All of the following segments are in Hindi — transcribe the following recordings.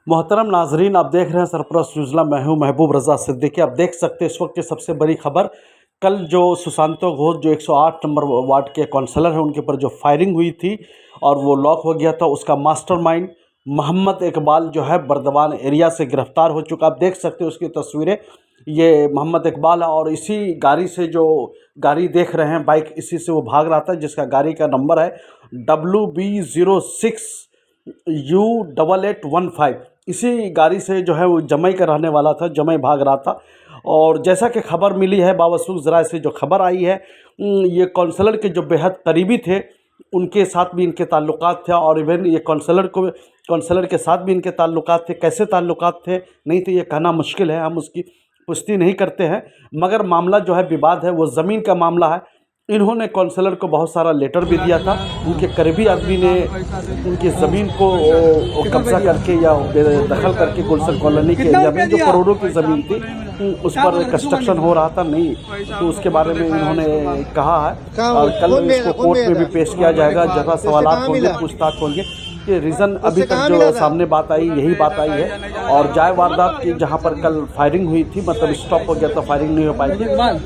मोहतरम नाजरीन, आप देख रहे हैं सरफराज न्यूज़ला। मैं हूं महबूब रज़ा सिद्दीकी। आप देख सकते हैं इस वक्त की सबसे बड़ी खबर, कल जो सुशांतो घोष जो 108 नंबर वार्ड के काउंसलर हैं उनके ऊपर जो फायरिंग हुई थी और वो लॉक हो गया था, उसका मास्टरमाइंड मोहम्मद इकबाल जो है बर्दवान एरिया से गिरफ्तार हो चुका। आप देख सकते हैं उसकी तस्वीरें। ये मोहम्मद इकबाल है और इसी गाड़ी से जो गाड़ी देख रहे हैं बाइक, इसी से वो भाग रहा था, जिसका गाड़ी का नंबर है WB06U8815। इसी गाड़ी से जो है वो जमई का रहने वाला था, जमई भाग रहा था। और जैसा कि खबर मिली है, बावसूख ज़राए से जो खबर आई है, ये काउंसलर के जो बेहद करीबी थे उनके साथ भी इनके ताल्लुकात थे। और इवन ये काउंसलर के साथ भी इनके ताल्लुकात थे। कैसे ताल्लुकात थे नहीं तो ये कहना मुश्किल है, हम उसकी पुष्टि नहीं करते हैं। मगर मामला जो है विवाद है, वो ज़मीन का मामला है। इन्होंने काउंसलर को बहुत सारा लेटर भी दिया था। उनके करीबी आदमी ने उनकी ज़मीन को कब्ज़ा करके या दखल करके गुलशन कॉलोनी के एरिया में जो करोड़ों की ज़मीन थी उस पर कंस्ट्रक्शन हो रहा था, नहीं तो उसके बारे में इन्होंने कहा है। और कल इसको कोर्ट में भी पेश किया जाएगा। ज़्यादा सवालात होंगे, पूछताछ होंगे कि रीज़न अभी तक जो सामने बात आई यही बात आई है। और जाए वारदात की जहाँ पर कल फायरिंग हुई थी, मतलब स्टॉप हो गया था, फायरिंग नहीं हो पाई थी,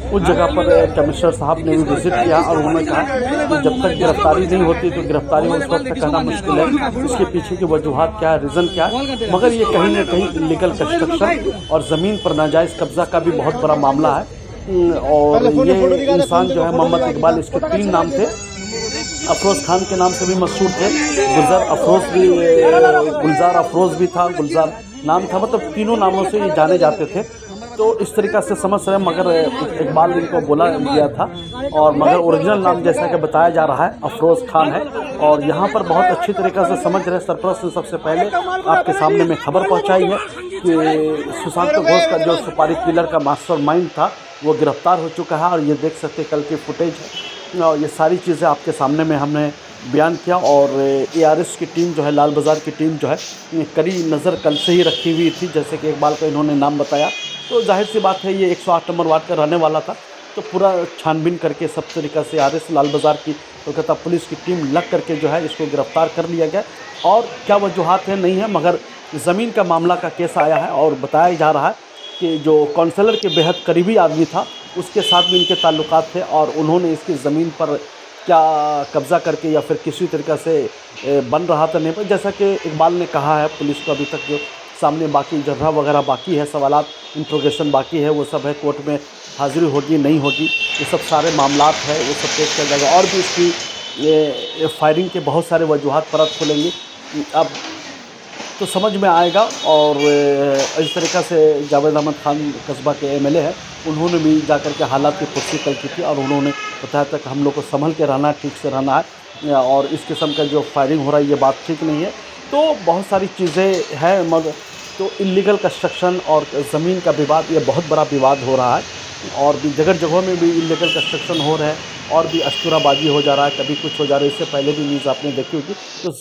उस जगह पर कमिश्नर साहब ने भी विजिट किया और उन्होंने कहा कि जब तक गिरफ्तारी नहीं होती तो गिरफ्तारी उस वक्त तक कहना मुश्किल है। इसके पीछे की वजूहत क्या है, रीज़न क्या है, मगर ये कहीं ना कहीं इलीगल कंस्ट्रक्शन और ज़मीन पर नाजायज़ कब्ज़ा का भी बहुत बड़ा मामला है। और ये इंसान जो है मोहम्मद इकबाल, इसके 3 नाम थे। अफरोज़ खान के नाम से भी मशहूर थे, गुलजार अफरोज़ भी था, गुलजार नाम था, मतलब तीनों नामों से ये जाने जाते थे। तो इस तरीक़ा से समझ रहे हैं, मगर इकबाल इनको बोला गया था और मगर ओरिजिनल नाम जैसा कि बताया जा रहा है अफरोज़ खान है। और यहाँ पर बहुत अच्छी तरीक़े से समझ रहे हैं। सरप्राइज ने सबसे पहले आपके सामने में खबर पहुँचाई है कि सुशांतो घोष का जो सुपारी किलर का मास्टरमाइंड था वो गिरफ्तार हो चुका है। और ये देख सकते कल की फुटेज है और ये सारी चीज़ें आपके सामने में हमने बयान किया। और ARS की टीम जो है, लाल बाज़ार की टीम जो है, कड़ी नज़र कल से ही रखी हुई थी। जैसे कि इकबाल का इन्होंने नाम बताया तो जाहिर सी बात है ये 108 नंबर वार्ड का रहने वाला था। तो पूरा छानबीन करके सब तरीक़ा से ARS लाल बाज़ार की कोलकाता पुलिस की टीम लग करके जो है इसको गिरफ़्तार कर लिया गया। और क्या वजूहत है नहीं है, मगर ज़मीन का मामला का केस आया है और बताया जा रहा है कि जो काउंसलर के बेहद करीबी आदमी था उसके साथ भी इनके ताल्लुकात थे और उन्होंने इसकी ज़मीन पर क्या कब्ज़ा करके या फिर किसी तरीक़े से बन रहा था नहीं पर, जैसा कि इकबाल ने कहा है, पुलिस को अभी तक जो सामने बाकी जर्रा वगैरह बाकी है, सवालात इंट्रोगेशन बाकी है, वो सब है। कोर्ट में हाज़िरी होगी नहीं होगी, ये सब सारे मामलात है, वो सब पेश किया जाएगा। और भी इसकी फायरिंग के बहुत सारे वजूहत परत खुलेंगी, अब तो समझ में आएगा। और इस तरीक़ा से जावेद अहमद खान कस्बा के MLA हैं, उन्होंने भी जाकर के हालात की पुष्टि कल की थी और उन्होंने बताया था कि हम लोग को संभल के रहना है, ठीक से रहना है और इस किस्म का जो फायरिंग हो रहा है ये बात ठीक नहीं है। तो बहुत सारी चीज़ें हैं, मगर तो इलीगल कंस्ट्रक्शन और ज़मीन का विवाद, ये बहुत बड़ा विवाद हो रहा है। और भी जगहों में भी इलीगल कंस्ट्रक्शन हो रहा है और भी अस्तूराबाजी हो जा रहा है, कभी कुछ हो जा रहा है। इससे पहले भी न्यूज़ आपने देखी होगी। तो